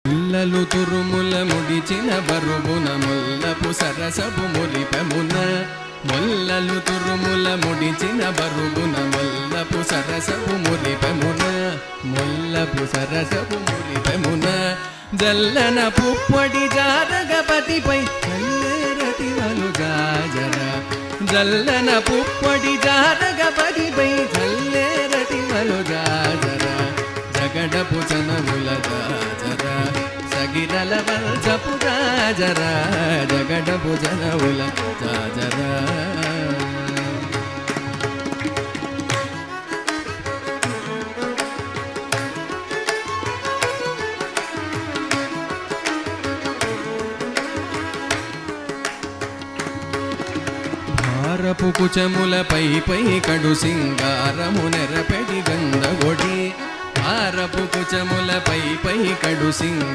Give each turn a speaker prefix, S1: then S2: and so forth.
S1: ముల్లలు తురుముల ముడిచిన బరువున ముల్లపు సరసపు మురిపెమున ముల్లలు తురుముల ముడిచిన బరువున ముల్లపు సరసపు మురిపెమున ముల్లపు సరసపు మురిపెమున జల్లన పుప్పొడి జారగపతిపై చల్లేరతివలు గాజర జల్లన పుప్పొడి జారగపతిపై చల్లేరతివలు గాజర జగడపు చనముల గాజర సగిరల వల్సపు గాజర జగడపు జనముల గాజర భారపు కుచములపై పై కడు సింగారము నెరపెడి గంధగొడి భారపు కుచములపై పై కడు